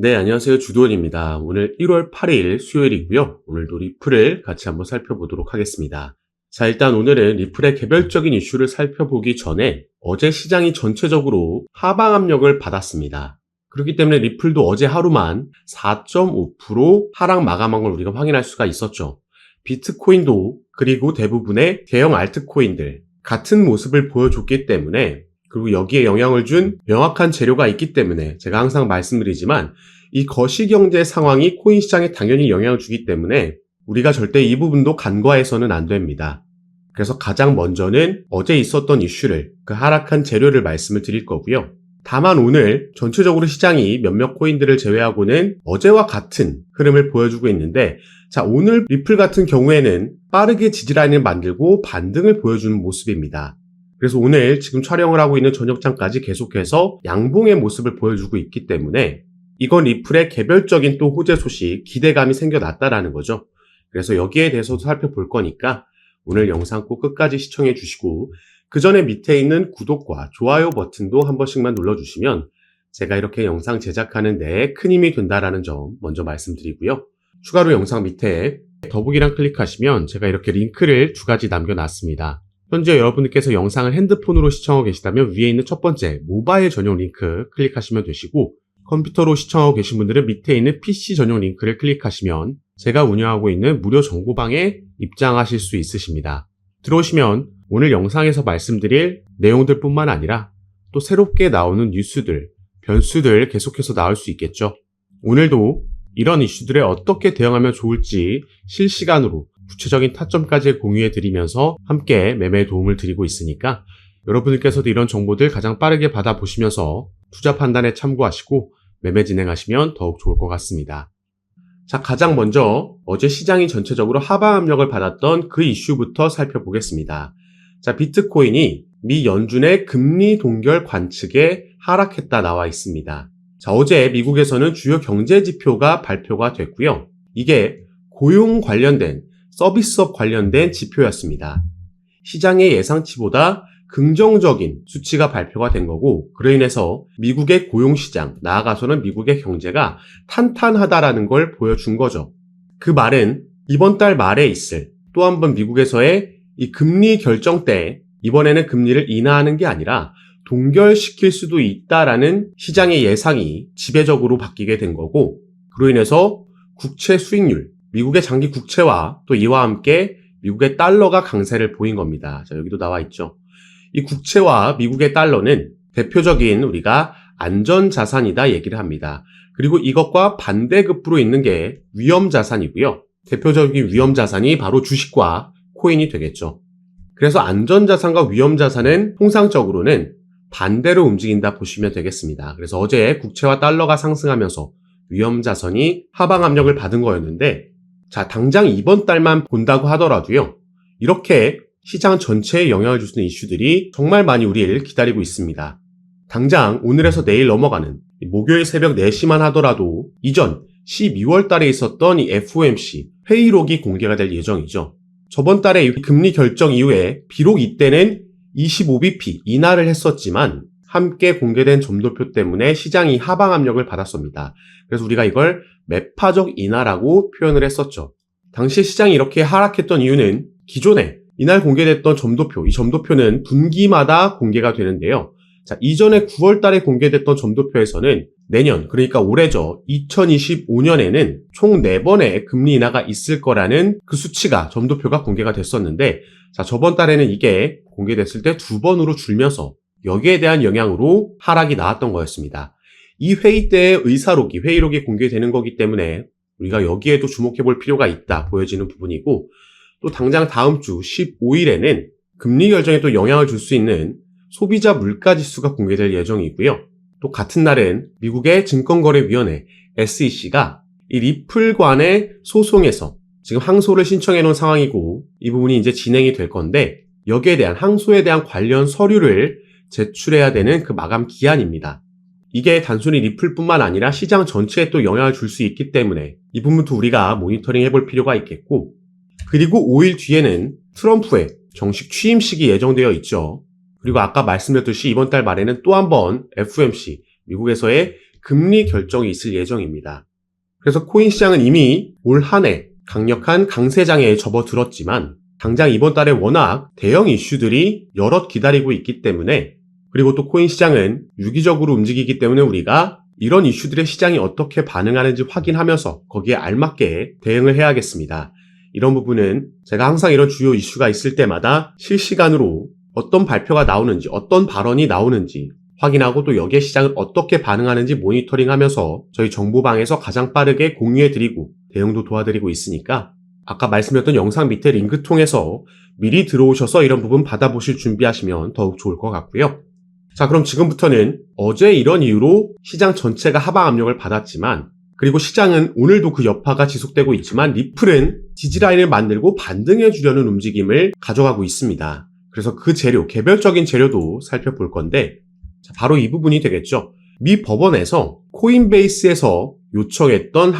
네, 안녕하세요. 주도원입니다. 오늘 1월 8일 수요일이고요. 오늘도 리플을 같이 한번 살펴보도록 하겠습니다. 자, 일단 오늘은 리플의 개별적인 이슈를 살펴보기 전에 어제 시장이 전체적으로 하방 압력을 받았습니다. 그렇기 때문에 리플도 어제 하루만 4.5% 하락 마감한 걸 우리가 확인할 수가 있었죠. 비트코인도 그리고 대부분의 대형 알트코인들 같은 모습을 보여줬기 때문에, 그리고 여기에 영향을 준 명확한 재료가 있기 때문에 제가 항상 말씀드리지만 이 거시경제 상황이 코인 시장에 당연히 영향을 주기 때문에 우리가 절대 이 부분도 간과해서는 안 됩니다. 그래서 가장 먼저는 어제 있었던 이슈를, 그 하락한 재료를 말씀을 드릴 거고요. 다만 오늘 전체적으로 시장이 몇몇 코인들을 제외하고는 어제와 같은 흐름을 보여주고 있는데, 자, 오늘 리플 같은 경우에는 빠르게 지지라인을 만들고 반등을 보여주는 모습입니다. 그래서 오늘 지금 촬영을 하고 있는 저녁장까지 계속해서 양봉의 모습을 보여주고 있기 때문에 이건 리플의 개별적인 또 호재 소식, 기대감이 생겨났다라는 거죠. 그래서 여기에 대해서도 살펴볼 거니까 오늘 영상 꼭 끝까지 시청해 주시고, 그 전에 밑에 있는 구독과 좋아요 버튼도 한 번씩만 눌러주시면 제가 이렇게 영상 제작하는 데 큰 힘이 된다라는 점 먼저 말씀드리고요. 추가로 영상 밑에 더보기란 클릭하시면 제가 이렇게 링크를 2가지 남겨놨습니다. 현재 여러분들께서 영상을 핸드폰으로 시청하고 계시다면 위에 있는 첫 번째 모바일 전용 링크 클릭하시면 되시고, 컴퓨터로 시청하고 계신 분들은 밑에 있는 PC 전용 링크를 클릭하시면 제가 운영하고 있는 무료 정보방에 입장하실 수 있으십니다. 들어오시면 오늘 영상에서 말씀드릴 내용들 뿐만 아니라 또 새롭게 나오는 뉴스들, 변수들 계속해서 나올 수 있겠죠. 오늘도 이런 이슈들에 어떻게 대응하면 좋을지 실시간으로 구체적인 타점까지 공유해 드리면서 함께 매매에 도움을 드리고 있으니까 여러분들께서도 이런 정보들 가장 빠르게 받아보시면서 투자 판단에 참고하시고 매매 진행하시면 더욱 좋을 것 같습니다. 자, 가장 먼저 어제 시장이 전체적으로 하방 압력을 받았던 그 이슈부터 살펴보겠습니다. 자, 비트코인이 미 연준의 금리 동결 관측에 하락했다 나와 있습니다. 자, 어제 미국에서는 주요 경제 지표가 발표가 됐고요. 이게 고용 관련된, 서비스업 관련된 지표였습니다. 시장의 예상치보다 긍정적인 수치가 발표가 된 거고, 그로 인해서 미국의 고용시장, 나아가서는 미국의 경제가 탄탄하다라는 걸 보여준 거죠. 그 말은 이번 달 말에 있을 또 한 번 미국에서의 이 금리 결정 때 이번에는 금리를 인하하는 게 아니라 동결시킬 수도 있다라는 시장의 예상이 지배적으로 바뀌게 된 거고, 그로 인해서 국채 수익률, 미국의 장기 국채와 또 이와 함께 미국의 달러가 강세를 보인 겁니다. 자, 여기도 나와 있죠. 이 국채와 미국의 달러는 대표적인 우리가 안전자산이다 얘기를 합니다. 그리고 이것과 반대급부로 있는 게 위험자산이고요. 대표적인 위험자산이 바로 주식과 코인이 되겠죠. 그래서 안전자산과 위험자산은 통상적으로는 반대로 움직인다 보시면 되겠습니다. 그래서 어제 국채와 달러가 상승하면서 위험자산이 하방 압력을 받은 거였는데, 자, 당장 이번 달만 본다고 하더라도요, 이렇게 시장 전체에 영향을 줄 수 있는 이슈들이 정말 많이 우리를 기다리고 있습니다. 당장 오늘에서 내일 넘어가는 목요일 새벽 4시만 하더라도 이전 12월 달에 있었던 이 FOMC 회의록이 공개가 될 예정이죠. 저번 달에 이 금리 결정 이후에 비록 이때는 25bp 인하를 했었지만 함께 공개된 점도표 때문에 시장이 하방 압력을 받았습니다. 그래서 우리가 이걸 매파적 인하라고 표현을 했었죠. 당시 시장이 이렇게 하락했던 이유는 기존에 이날 공개됐던 점도표, 이 점도표는 분기마다 공개가 되는데요. 자, 이전에 9월 달에 공개됐던 점도표에서는 내년, 그러니까 올해죠, 2025년에는 총 4번의 금리 인하가 있을 거라는 그 수치가, 점도표가 공개가 됐었는데, 자, 저번 달에는 이게 공개됐을 때 2번으로 줄면서 여기에 대한 영향으로 하락이 나왔던 거였습니다. 이 회의 때의 회의록이 공개되는 거기 때문에 우리가 여기에도 주목해 볼 필요가 있다 보여지는 부분이고, 또 당장 다음 주 15일에는 금리 결정에 또 영향을 줄 수 있는 소비자 물가지수가 공개될 예정이고요. 또 같은 날은 미국의 증권거래위원회 SEC가 이 리플 관의 소송에서 지금 항소를 신청해 놓은 상황이고, 이 부분이 이제 진행이 될 건데, 여기에 대한 항소에 대한 관련 서류를 제출해야 되는 그 마감 기한입니다. 이게 단순히 리플뿐만 아니라 시장 전체에 또 영향을 줄 수 있기 때문에 이 부분도 우리가 모니터링 해볼 필요가 있겠고, 그리고 5일 뒤에는 트럼프의 정식 취임식이 예정되어 있죠. 그리고 아까 말씀드렸듯이 이번 달 말에는 또 한 번 FOMC, 미국에서의 금리 결정이 있을 예정입니다. 그래서 코인 시장은 이미 올 한 해 강력한 강세장에 접어들었지만 당장 이번 달에 워낙 대형 이슈들이 여럿 기다리고 있기 때문에, 그리고 또 코인 시장은 유기적으로 움직이기 때문에 우리가 이런 이슈들의 시장이 어떻게 반응하는지 확인하면서 거기에 알맞게 대응을 해야겠습니다. 이런 부분은 제가 항상 이런 주요 이슈가 있을 때마다 실시간으로 어떤 발표가 나오는지, 어떤 발언이 나오는지 확인하고 또 여기에 시장을 어떻게 반응하는지 모니터링하면서 저희 정보방에서 가장 빠르게 공유해드리고 대응도 도와드리고 있으니까 아까 말씀드렸던 영상 밑에 링크 통해서 미리 들어오셔서 이런 부분 받아보실 준비하시면 더욱 좋을 것 같고요. 자, 그럼 지금부터는 어제 이런 이유로 시장 전체가 하방 압력을 받았지만, 그리고 시장은 오늘도 그 여파가 지속되고 있지만 리플은 지지라인을 만들고 반등해 주려는 움직임을 가져가고 있습니다. 그래서 그 재료, 개별적인 재료도 살펴볼 건데, 자, 바로 이 부분이 되겠죠. 미 법원에서 코인베이스에서 요청했던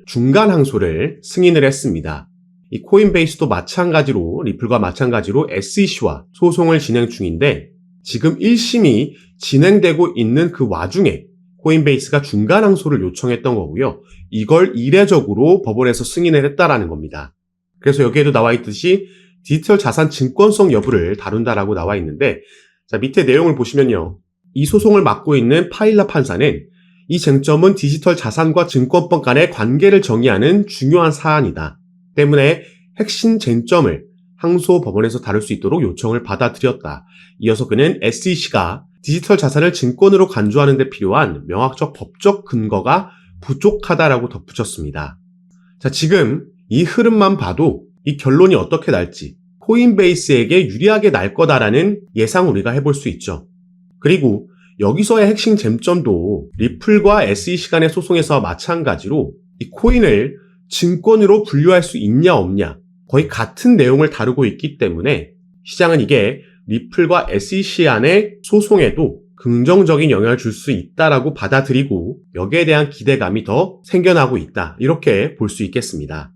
중간 항소를 승인을 했습니다. 이 코인베이스도 마찬가지로, 리플과 마찬가지로 SEC와 소송을 진행 중인데, 지금 1심이 진행되고 있는 그 와중에 코인베이스가 중간 항소를 요청했던 거고요. 이걸 이례적으로 법원에서 승인을 했다라는 겁니다. 그래서 여기에도 나와 있듯이 디지털 자산 증권성 여부를 다룬다라고 나와 있는데, 자, 밑에 내용을 보시면요. 이 소송을 맡고 있는 파일라 판사는 이 쟁점은 디지털 자산과 증권법 간의 관계를 정의하는 중요한 사안이다. 때문에 핵심 쟁점을 항소 법원에서 다룰 수 있도록 요청을 받아들였다. 이어서 그는 SEC가 디지털 자산을 증권으로 간주하는 데 필요한 명확적 법적 근거가 부족하다라고 덧붙였습니다. 자, 지금 이 흐름만 봐도 이 결론이 어떻게 날지 코인베이스에게 유리하게 날 거다라는 예상 우리가 해볼 수 있죠. 그리고 여기서의 핵심 쟁점도 리플과 SEC 간의 소송에서 마찬가지로 이 코인을 증권으로 분류할 수 있냐 없냐 거의 같은 내용을 다루고 있기 때문에 시장은 이게 리플과 SEC 안의 소송에도 긍정적인 영향을 줄 수 있다라고 받아들이고 여기에 대한 기대감이 더 생겨나고 있다. 이렇게 볼 수 있겠습니다.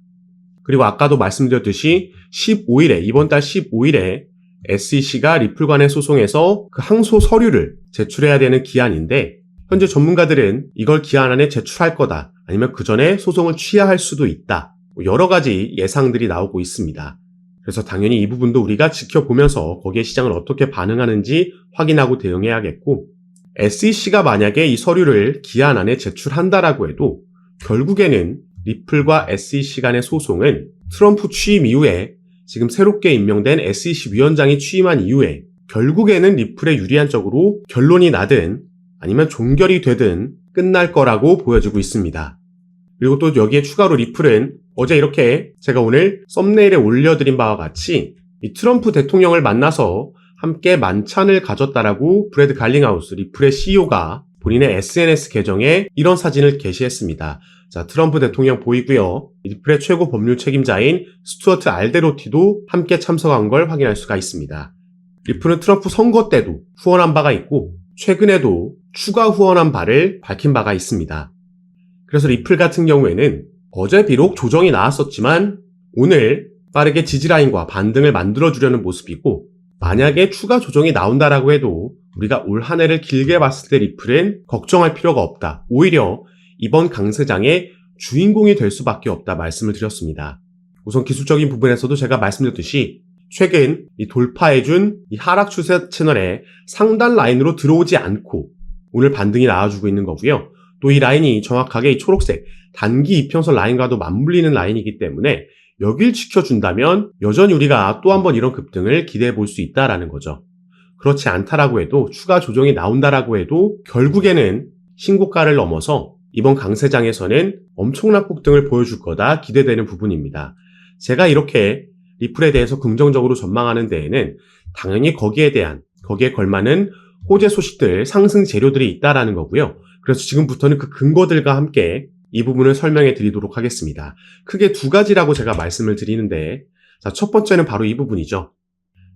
그리고 아까도 말씀드렸듯이 15일에, 이번 달 15일에 SEC가 리플 간의 소송에서 그 항소 서류를 제출해야 되는 기한인데, 현재 전문가들은 이걸 기한 안에 제출할 거다, 아니면 그 전에 소송을 취하할 수도 있다, 여러 가지 예상들이 나오고 있습니다. 그래서 당연히 이 부분도 우리가 지켜보면서 거기에 시장을 어떻게 반응하는지 확인하고 대응해야겠고, SEC가 만약에 이 서류를 기한 안에 제출한다라고 해도 결국에는 리플과 SEC 간의 소송은 트럼프 취임 이후에 지금 새롭게 임명된 SEC 위원장이 취임한 이후에 결국에는 리플에 유리한 쪽으로 결론이 나든 아니면 종결이 되든 끝날 거라고 보여지고 있습니다. 그리고 또 여기에 추가로 리플은 어제 이렇게 제가 오늘 썸네일에 올려드린 바와 같이 이 트럼프 대통령을 만나서 함께 만찬을 가졌다라고 브래드 갈링하우스 리플의 CEO가 본인의 SNS 계정에 이런 사진을 게시했습니다. 자, 트럼프 대통령 보이고요. 리플의 최고 법률 책임자인 스튜어트 알데로티도 함께 참석한 걸 확인할 수가 있습니다. 리플은 트럼프 선거 때도 후원한 바가 있고 최근에도 추가 후원한 바를 밝힌 바가 있습니다. 그래서 리플 같은 경우에는 어제 비록 조정이 나왔었지만 오늘 빠르게 지지라인과 반등을 만들어주려는 모습이고, 만약에 추가 조정이 나온다라고 해도 우리가 올 한 해를 길게 봤을 때 리플은 걱정할 필요가 없다. 오히려 이번 강세장의 주인공이 될 수밖에 없다 말씀을 드렸습니다. 우선 기술적인 부분에서도 제가 말씀드렸듯이 최근 이 돌파해준 이 하락 추세 채널의 상단 라인으로 들어오지 않고 오늘 반등이 나와주고 있는 거고요. 또 이 라인이 정확하게 이 초록색 단기 이평선 라인과도 맞물리는 라인이기 때문에 여길 지켜준다면 여전히 우리가 또 한 번 이런 급등을 기대해 볼 수 있다라는 거죠. 그렇지 않다라고 해도, 추가 조정이 나온다라고 해도 결국에는 신고가를 넘어서 이번 강세장에서는 엄청난 폭등을 보여줄 거다 기대되는 부분입니다. 제가 이렇게 리플에 대해서 긍정적으로 전망하는 데에는 당연히 거기에 걸맞는 호재 소식들, 상승 재료들이 있다라는 거고요. 그래서 지금부터는 그 근거들과 함께 이 부분을 설명해 드리도록 하겠습니다. 크게 두 가지라고 제가 말씀을 드리는데, 자, 첫 번째는 바로 이 부분이죠.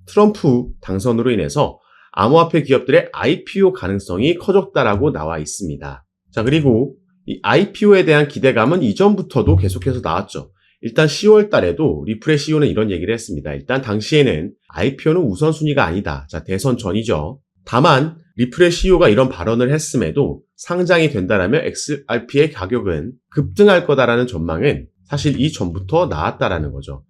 트럼프 당선으로 인해서 암호화폐 기업들의 IPO 가능성이 커졌다라고 나와 있습니다. 자, 그리고 이 IPO에 대한 기대감은 이전부터도 계속해서 나왔죠. 일단 10월 달에도 리플의 CEO는 이런 얘기를 했습니다. 일단 당시에는 IPO는 우선순위가 아니다. 자, 대선 전이죠. 다만 리플의 CEO가 이런 발언을 했음에도 상장이 된다라면 XRP의 가격은 급등할 거다라는 전망은 사실 이전부터 나왔다라는 거죠.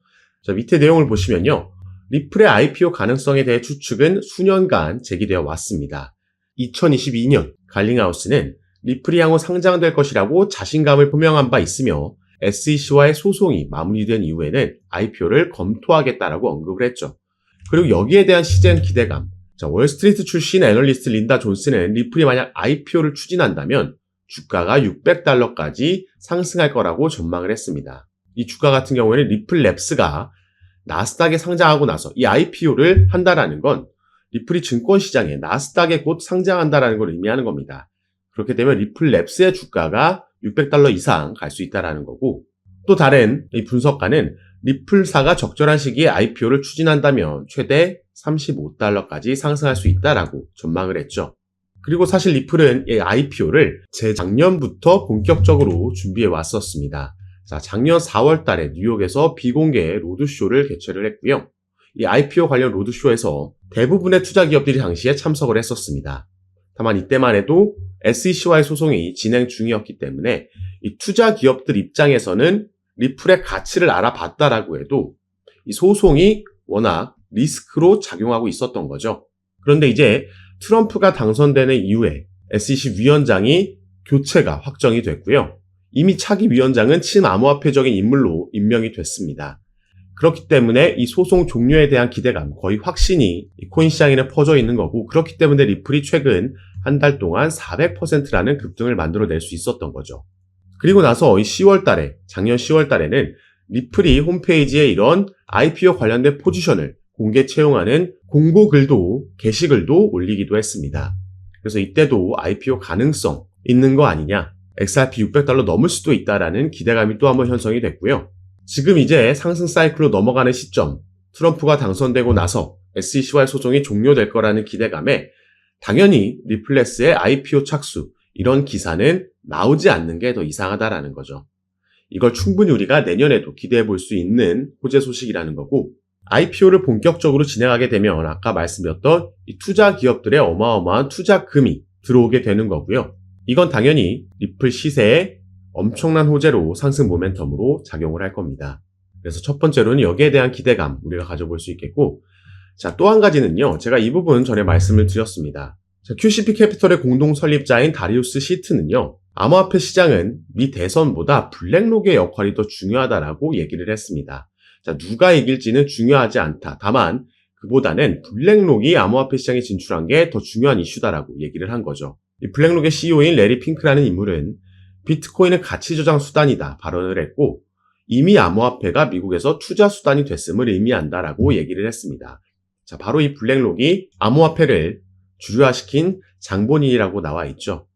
자, 밑에 내용을 보시면요. 리플의 IPO 가능성에 대해 추측은 수년간 제기되어 왔습니다. 2022년 갈링하우스는 리플이 향후 상장될 것이라고 자신감을 표명한 바 있으며 SEC와의 소송이 마무리된 이후에는 IPO를 검토하겠다라고 언급을 했죠. 그리고 여기에 대한 시즌 기대감. 자, 월스트리트 출신 애널리스트 린다 존스는 리플이 만약 IPO를 추진한다면 주가가 $600까지 상승할 거라고 전망을 했습니다. 이 주가 같은 경우에는 리플랩스가 나스닥에 상장하고 나서 이 IPO를 한다라는 건 리플이 증권시장에 나스닥에 곧 상장한다라는 걸 의미하는 겁니다. 그렇게 되면 리플랩스의 주가가 $600 이상 갈 수 있다라는 거고, 또 다른 이 분석가는 리플사가 적절한 시기에 IPO를 추진한다면 최대 $35까지 상승할 수 있다라고 전망을 했죠. 그리고 사실 리플은 이 IPO를 재작년부터 본격적으로 준비해 왔었습니다. 자, 작년 4월 달에 뉴욕에서 비공개 로드쇼를 개최를 했고요. 이 IPO 관련 로드쇼에서 대부분의 투자 기업들이 당시에 참석을 했었습니다. 다만 이때만 해도 SEC와의 소송이 진행 중이었기 때문에 이 투자 기업들 입장에서는 리플의 가치를 알아봤다라고 해도 이 소송이 워낙 리스크로 작용하고 있었던 거죠. 그런데 이제 트럼프가 당선되는 이후에 SEC 위원장이 교체가 확정이 됐고요. 이미 차기 위원장은 친암호화폐적인 인물로 임명이 됐습니다. 그렇기 때문에 이 소송 종료에 대한 기대감, 거의 확신이 이 코인 시장에는 퍼져 있는 거고, 그렇기 때문에 리플이 최근 한 달 동안 400%라는 급등을 만들어낼 수 있었던 거죠. 그리고 나서 이 10월 달에, 작년 10월 달에는 리플이 홈페이지에 이런 IPO 관련된 포지션을 공개 채용하는 공고글도, 게시글도 올리기도 했습니다. 그래서 이때도 IPO 가능성 있는 거 아니냐, XRP $600 넘을 수도 있다라는 기대감이 또 한번 형성이 됐고요. 지금 이제 상승 사이클로 넘어가는 시점, 트럼프가 당선되고 나서 SEC와의 소송이 종료될 거라는 기대감에 당연히 리플레스의 IPO 착수, 이런 기사는 나오지 않는 게 더 이상하다라는 거죠. 이걸 충분히 우리가 내년에도 기대해 볼 수 있는 호재 소식이라는 거고, IPO를 본격적으로 진행하게 되면 아까 말씀드렸던 이 투자 기업들의 어마어마한 투자금이 들어오게 되는 거고요. 이건 당연히 리플 시세에 엄청난 호재로 상승 모멘텀으로 작용을 할 겁니다. 그래서 첫 번째로는 여기에 대한 기대감 우리가 가져볼 수 있겠고, 자, 또 한 가지는요. 제가 이 부분 전에 말씀을 드렸습니다. 자, QCP 캐피털의 공동 설립자인 다리우스 시트는요. 암호화폐 시장은 미 대선보다 블랙록의 역할이 더 중요하다라고 얘기를 했습니다. 자, 누가 이길지는 중요하지 않다. 다만 그보다는 블랙록이 암호화폐 시장에 진출한 게 더 중요한 이슈다라고 얘기를 한 거죠. 이 블랙록의 CEO인 레리 핑크라는 인물은 비트코인은 가치 저장 수단이다 발언을 했고, 이미 암호화폐가 미국에서 투자 수단이 됐음을 의미한다라고 얘기를 했습니다. 자, 바로 이 블랙록이 암호화폐를 주류화시킨 장본인이라고 나와 있죠.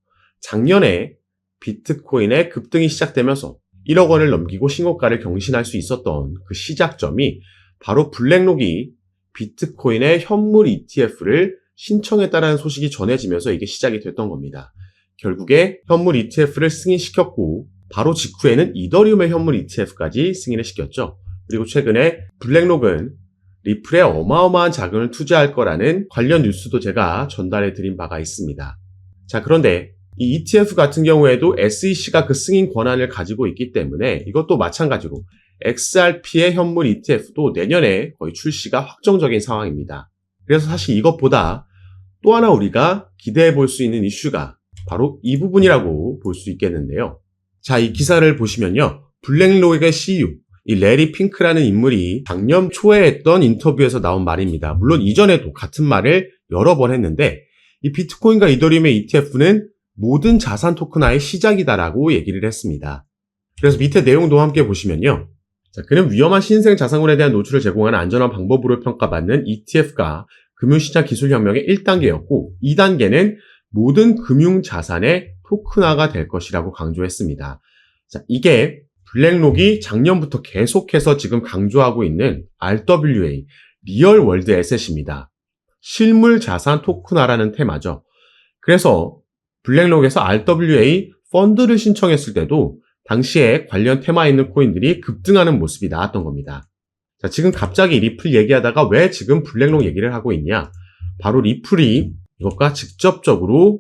작년에 비트코인의 급등이 시작되면서 1억 원을 넘기고 신고가를 경신할 수 있었던 그 시작점이 바로 블랙록이 비트코인의 현물 ETF를 신청했다라는 소식이 전해지면서 이게 시작이 됐던 겁니다. 결국에 현물 ETF를 승인시켰고, 바로 직후에는 이더리움의 현물 ETF까지 승인을 시켰죠. 그리고 최근에 블랙록은 리플에 어마어마한 자금을 투자할 거라는 관련 뉴스도 제가 전달해 드린 바가 있습니다. 자, 그런데 이 ETF 같은 경우에도 SEC가 그 승인 권한을 가지고 있기 때문에 이것도 마찬가지로 XRP의 현물 ETF도 내년에 거의 출시가 확정적인 상황입니다. 그래서 사실 이것보다 또 하나 우리가 기대해 볼 수 있는 이슈가 바로 이 부분이라고 볼 수 있겠는데요. 자, 이 기사를 보시면요. 블랙록의 CEO, 이 레리 핑크라는 인물이 작년 초에 했던 인터뷰에서 나온 말입니다. 물론 이전에도 같은 말을 여러 번 했는데, 이 비트코인과 이더리움의 ETF는 모든 자산 토큰화의 시작이다라고 얘기를 했습니다. 그래서 밑에 내용도 함께 보시면요. 자, 그는 위험한 신생 자산군에 대한 노출을 제공하는 안전한 방법으로 평가받는 ETF가 금융시장 기술혁명의 1단계였고, 2단계는 모든 금융자산의 토큰화가 될 것이라고 강조했습니다. 자, 이게 블랙록이 작년부터 계속해서 지금 강조하고 있는 RWA, 리얼 월드 에셋입니다. 실물 자산 토큰화라는 테마죠. 그래서 블랙록에서 RWA 펀드를 신청했을 때도 당시에 관련 테마에 있는 코인들이 급등하는 모습이 나왔던 겁니다. 자, 지금 갑자기 리플 얘기하다가 왜 지금 블랙록 얘기를 하고 있냐? 바로 리플이 이것과 직접적으로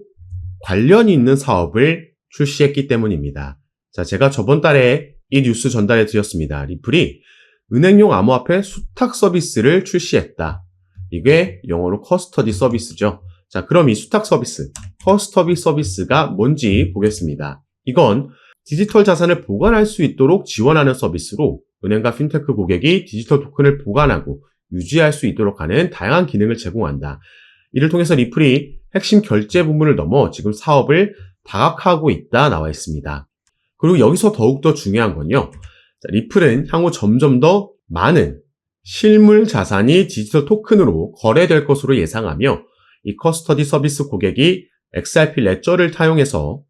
관련이 있는 사업을 출시했기 때문입니다. 자, 제가 저번 달에 이 뉴스 전달해 드렸습니다. 리플이 은행용 암호화폐 수탁 서비스를 출시했다. 이게 영어로 커스터디 서비스죠. 자, 그럼 이 수탁 서비스, 커스터디 서비스가 뭔지 보겠습니다. 이건 디지털 자산을 보관할 수 있도록 지원하는 서비스로 은행과 핀테크 고객이 디지털 토큰을 보관하고 유지할 수 있도록 하는 다양한 기능을 제공한다. 이를 통해서 리플이 핵심 결제 부분을 넘어 지금 사업을 다각화하고 있다 나와 있습니다. 그리고 여기서 더욱더 중요한 건요. 자, 리플은 향후 점점 더 많은 실물 자산이 디지털 토큰으로 거래될 것으로 예상하며 이 커스터디 서비스 고객이 XRP 레저를 타용해서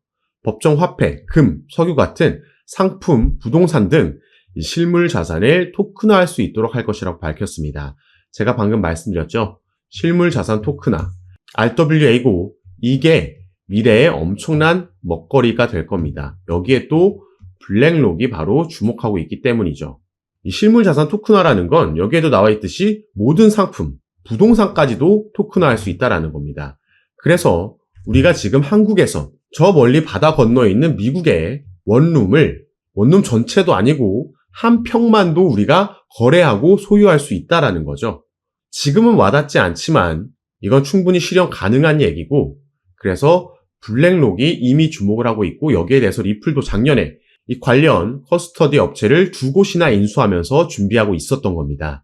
법정 화폐, 금, 석유 같은 상품, 부동산 등 실물 자산을 토큰화할 수 있도록 할 것이라고 밝혔습니다. 제가 방금 말씀드렸죠. 실물 자산 토큰화, RWA고 이게 미래의 엄청난 먹거리가 될 겁니다. 여기에 또 블랙록이 바로 주목하고 있기 때문이죠. 이 실물 자산 토큰화라는 건 여기에도 나와 있듯이 모든 상품, 부동산까지도 토큰화할 수 있다는 겁니다. 그래서 우리가 지금 한국에서 저 멀리 바다 건너에 있는 미국의 원룸 전체도 아니고 한 평만도 우리가 거래하고 소유할 수 있다는 거죠. 지금은 와닿지 않지만 이건 충분히 실현 가능한 얘기고, 그래서 블랙록이 이미 주목을 하고 있고 여기에 대해서 리플도 작년에 이 관련 커스터디 업체를 2곳이나 인수하면서 준비하고 있었던 겁니다.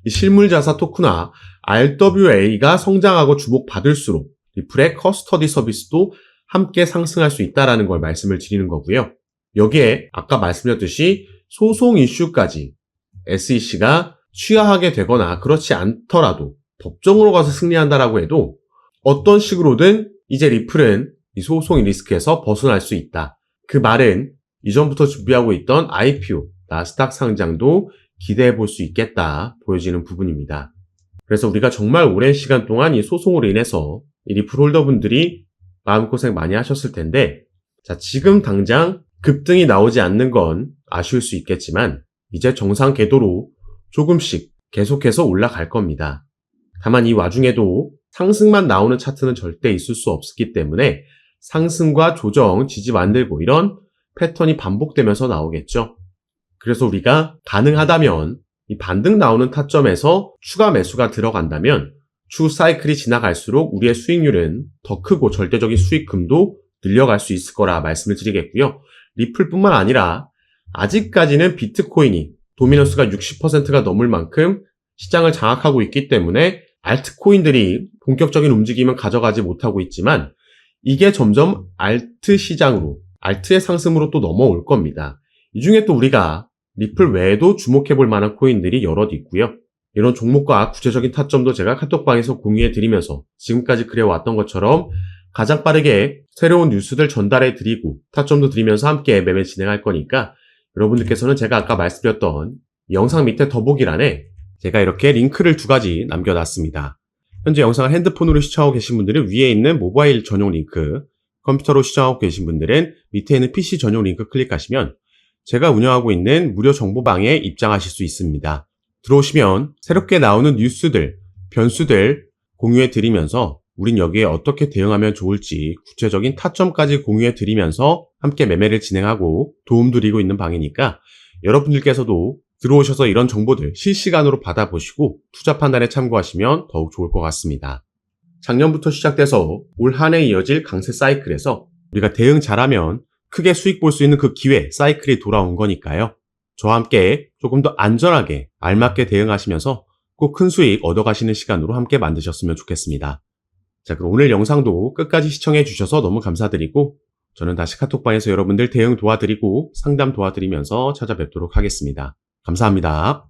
이 실물자산 토큰화 RWA가 성장하고 주목받을수록 리플의 커스터디 서비스도 함께 상승할 수 있다는 걸 말씀을 드리는 거고요. 여기에 아까 말씀드렸듯이 소송 이슈까지 SEC가 취하하게 되거나 그렇지 않더라도 법정으로 가서 승리한다라고 해도 어떤 식으로든 이제 리플은 이 소송 리스크에서 벗어날 수 있다. 그 말은 이전부터 준비하고 있던 IPO, 나스닥 상장도 기대해 볼 수 있겠다 보여지는 부분입니다. 그래서 우리가 정말 오랜 시간 동안 이 소송으로 인해서 이 리플 홀더분들이 마음고생 많이 하셨을 텐데, 자, 지금 당장 급등이 나오지 않는 건 아쉬울 수 있겠지만 이제 정상 궤도로 조금씩 계속해서 올라갈 겁니다. 다만 이 와중에도 상승만 나오는 차트는 절대 있을 수 없기 때문에 상승과 조정, 지지 만들고 이런 패턴이 반복되면서 나오겠죠. 그래서 우리가 가능하다면 이 반등 나오는 타점에서 추가 매수가 들어간다면 추후 사이클이 지나갈수록 우리의 수익률은 더 크고 절대적인 수익금도 늘려갈 수 있을 거라 말씀을 드리겠고요. 리플뿐만 아니라 아직까지는 비트코인이 도미넌스가 60%가 넘을 만큼 시장을 장악하고 있기 때문에 알트코인들이 본격적인 움직임은 가져가지 못하고 있지만 이게 점점 알트 시장으로, 알트의 상승으로 또 넘어올 겁니다. 이 중에 또 우리가 리플 외에도 주목해 볼 만한 코인들이 여럿 있고요. 이런 종목과 구체적인 타점도 제가 카톡방에서 공유해 드리면서 지금까지 그래왔던 것처럼 가장 빠르게 새로운 뉴스들 전달해 드리고 타점도 드리면서 함께 매매 진행할 거니까 여러분들께서는 제가 아까 말씀드렸던 영상 밑에 더보기란에 제가 이렇게 링크를 2가지 남겨놨습니다. 현재 영상을 핸드폰으로 시청하고 계신 분들은 위에 있는 모바일 전용 링크, 컴퓨터로 시청하고 계신 분들은 밑에 있는 PC 전용 링크 클릭하시면 제가 운영하고 있는 무료 정보방에 입장하실 수 있습니다. 들어오시면 새롭게 나오는 뉴스들, 변수들 공유해 드리면서 우린 여기에 어떻게 대응하면 좋을지 구체적인 타점까지 공유해 드리면서 함께 매매를 진행하고 도움 드리고 있는 방이니까 여러분들께서도 들어오셔서 이런 정보들 실시간으로 받아보시고 투자 판단에 참고하시면 더욱 좋을 것 같습니다. 작년부터 시작돼서 올 한 해 이어질 강세 사이클에서 우리가 대응 잘하면 크게 수익 볼 수 있는 그 기회, 사이클이 돌아온 거니까요. 저와 함께 조금 더 안전하게 알맞게 대응하시면서 꼭 큰 수익 얻어가시는 시간으로 함께 만드셨으면 좋겠습니다. 자, 그럼 오늘 영상도 끝까지 시청해 주셔서 너무 감사드리고 저는 다시 카톡방에서 여러분들 대응 도와드리고 상담 도와드리면서 찾아뵙도록 하겠습니다. 감사합니다.